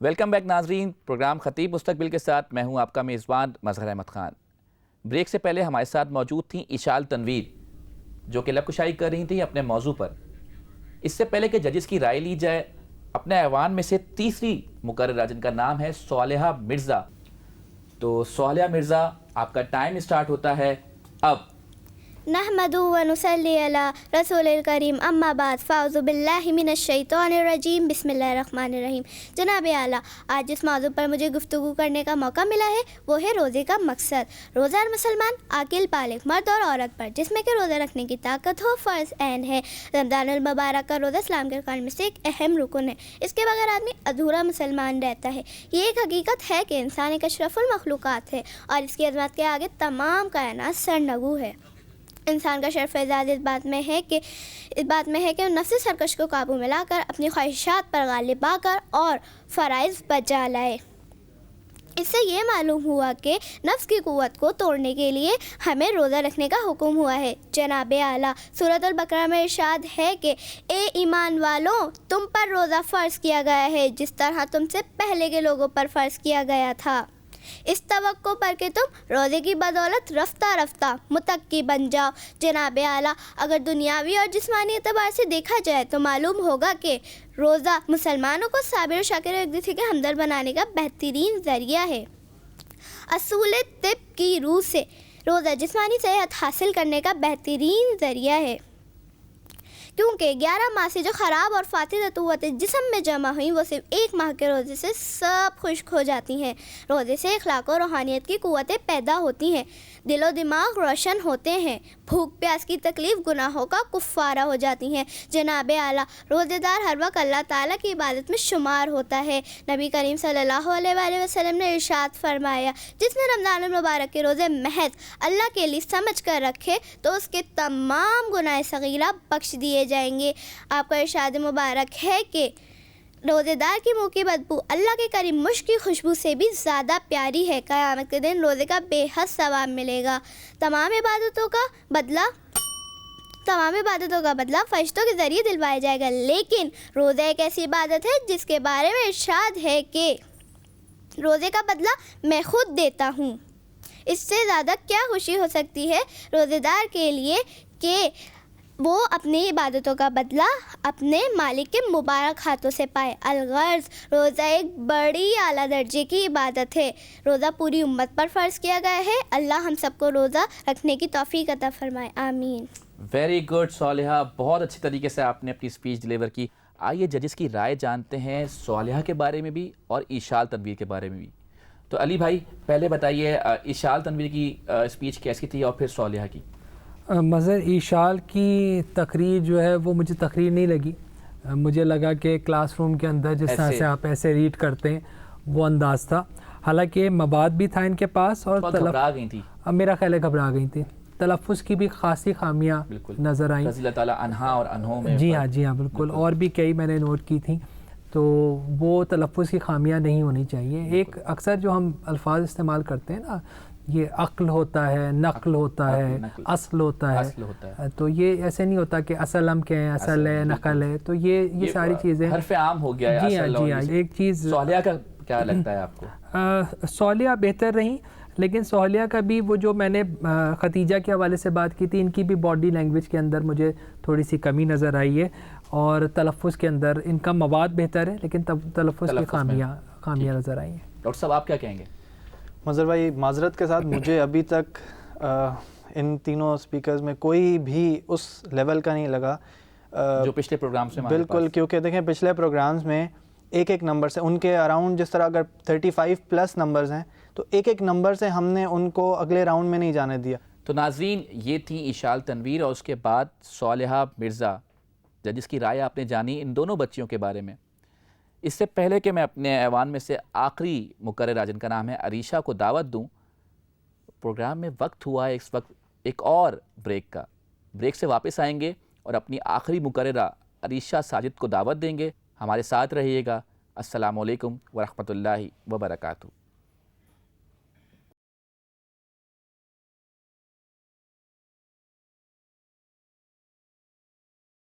Welcome back ناظرین، programme خطیب مستقبل کے ساتھ میں ہوں آپ کا میزبان مظہر احمد خان۔ بریک سے پہلے ہمارے ساتھ موجود تھیں اشال تنویر، جو کہ لب کشائی کر رہی تھیں اپنے موضوع پر۔ اس سے پہلے کہ ججز کی رائے لی جائے، اپنے ایوان میں سے تیسری مقررہ جن کا نام ہے صالحہ مرزا، تو صالحہ مرزا آپ کا ٹائم اسٹارٹ ہوتا ہے اب۔ نحمد و نصلی علی رسول الکریم، اما بعد، فاعوذ باللہ من الشیطان الرجیم، بسم اللہ الرحمن الرحیم۔ جناب اعلیٰ، آج جس موضوع پر مجھے گفتگو کرنے کا موقع ملا ہے وہ ہے روزے کا مقصد۔ روزہ ہر مسلمان عاقل بالغ مرد اور عورت پر جس میں کہ روزہ رکھنے کی طاقت ہو فرض عین ہے۔ رمضان المبارک کا روزہ اسلام کے ارکان میں سے ایک اہم رکن ہے، اس کے بغیر آدمی ادھورا مسلمان رہتا ہے۔ یہ ایک حقیقت ہے کہ انسان ایک اشرف المخلوقات ہے اور اس کی عظمت کے آگے تمام کائنات سرنگو ہے۔ انسان کا شرف اعزاز اس بات میں ہے کہ نفس سرکش کو قابو میں لا کر اپنی خواہشات پر غالب آ کر اور فرائض بجا لائے۔ اس سے یہ معلوم ہوا کہ نفس کی قوت کو توڑنے کے لیے ہمیں روزہ رکھنے کا حکم ہوا ہے۔ جناب اعلیٰ، سورۃ البقرہ میں ارشاد ہے کہ اے ایمان والوں، تم پر روزہ فرض کیا گیا ہے جس طرح تم سے پہلے کے لوگوں پر فرض کیا گیا تھا، اس توقع پر کہ تم روزے کی بدولت رفتہ رفتہ متقی بن جاؤ۔ جناب اعلیٰ، اگر دنیاوی اور جسمانی اعتبار سے دیکھا جائے تو معلوم ہوگا کہ روزہ مسلمانوں کو صابر و شاکر ایک دوسرے کے ہمدرد بنانے کا بہترین ذریعہ ہے۔ اصول طب کی روح سے روزہ جسمانی صحت حاصل کرنے کا بہترین ذریعہ ہے، کیونکہ 11 ماہ سے جو خراب اور فاسد قوتیں جسم میں جمع ہوئیں وہ صرف ایک ماہ کے روزے سے سب خشک ہو جاتی ہیں۔ روزے سے اخلاق و روحانیت کی قوتیں پیدا ہوتی ہیں، دل و دماغ روشن ہوتے ہیں، بھوک پیاس کی تکلیف گناہوں کا کفارہ ہو جاتی ہیں۔ جناب اعلیٰ، روزے دار ہر وقت اللہ تعالیٰ کی عبادت میں شمار ہوتا ہے۔ نبی کریم صلی اللہ علیہ وآلہ وسلم نے ارشاد فرمایا، جس نے رمضان المبارک کے روزے محض اللہ کے لیے سمجھ کر رکھے تو اس کے تمام گناہ صغیرہ بخش دیے جائیں گے۔ آپ کا ارشاد مبارک ہے کہ روزے دار کی منہ کی بدبو اللہ کے کریم مشک کی خوشبو سے بھی زیادہ پیاری ہے۔ قیامت کے دن روزے کا بے حد ثواب ملے گا۔ تمام عبادتوں کا بدلہ فرشتوں کے ذریعے دلوایا جائے گا، لیکن روزہ ایک ایسی عبادت ہے جس کے بارے میں ارشاد ہے کہ روزے کا بدلہ میں خود دیتا ہوں۔ اس سے زیادہ کیا خوشی ہو سکتی ہے روزے دار کے لیے کہ وہ اپنی عبادتوں کا بدلہ اپنے مالک کے مبارک ہاتھوں سے پائے۔ الغرض روزہ ایک بڑی اعلیٰ درجے کی عبادت ہے۔ روزہ پوری امت پر فرض کیا گیا ہے۔ اللہ ہم سب کو روزہ رکھنے کی توفیق عطا فرمائے، آمین۔ ویری گڈ صالحہ، بہت اچھی طریقے سے آپ نے اپنی اسپیچ ڈلیور کی۔ آئیے ججز کی رائے جانتے ہیں صالحہ کے بارے میں بھی اور اشال تنویر کے بارے میں بھی۔ تو علی بھائی پہلے بتائیے، اشال تنویر کی اسپیچ کیسی تھی اور پھر صالحہ کی؟ مظہر، اشال کی تقریر جو ہے وہ مجھے تقریر نہیں لگی، مجھے لگا کہ کلاس روم کے اندر جس طرح سے آپ ایسے ریڈ کرتے ہیں وہ انداز تھا۔ حالانکہ مواد بھی تھا ان کے پاس اور گھبرا گئی تھی، میرا خیال ہے گھبرا گئی تھی، تلفظ کی بھی خاصی خامیاں نظر آئیں۔ رضی اللہ تعالیٰ عنہا اور انہوں میں جی ہاں بالکل، اور بھی کئی میں نے نوٹ کی تھیں، تو وہ تلفظ کی خامیاں نہیں ہونی چاہیے۔ ایک اکثر جو ہم الفاظ استعمال کرتے ہیں نا، یہ عقل ہوتا ہے، نقل ہوتا ہے، اصل ہوتا ہے، تو یہ ایسے نہیں ہوتا کہ اصل ہم کہیں اصل ہے نقل ہے، تو یہ ساری چیزیں حرف عام ہو گیا ہے۔ جی ہاں ایک چیز صالحہ کا کیا لگتا ہے آپ کو؟ صالحہ بہتر رہیں، لیکن صالحہ کا بھی وہ جو میں نے ختیجہ کے حوالے سے بات کی تھی، ان کی بھی باڈی لینگویج کے اندر مجھے تھوڑی سی کمی نظر آئی ہے، اور تلفظ کے اندر ان کا مواد بہتر ہے لیکن تلفظ کی خامیاں نظر آئی ہیں۔ ڈاکٹر صاحب آپ کیا کہیں گے؟ مظہر بھائی، معذرت کے ساتھ مجھے ابھی تک ان تینوں اسپیکرز میں کوئی بھی اس لیول کا نہیں لگا جو پچھلے پروگرامز میں بالکل، کیونکہ دیکھیں پچھلے پروگرامز میں ایک نمبر سے ان کے اراؤنڈ، جس طرح اگر 35+ نمبرز ہیں تو ایک نمبر سے ہم نے ان کو اگلے راؤنڈ میں نہیں جانے دیا۔ تو ناظرین، یہ تھی اشال تنویر اور اس کے بعد صالحہ مرزا۔ ججز کی رائے آپ نے جانی ان دونوں بچیوں کے بارے میں۔ اس سے پہلے کہ میں اپنے ایوان میں سے آخری مقررہ جن کا نام ہے عریشہ کو دعوت دوں، پروگرام میں وقت ہوا ہے اس وقت ایک اور بریک سے واپس آئیں گے اور اپنی آخری مقررہ عریشہ ساجد کو دعوت دیں گے۔ ہمارے ساتھ رہیے گا۔ السلام علیکم ورحمۃ اللہ وبرکاتہ۔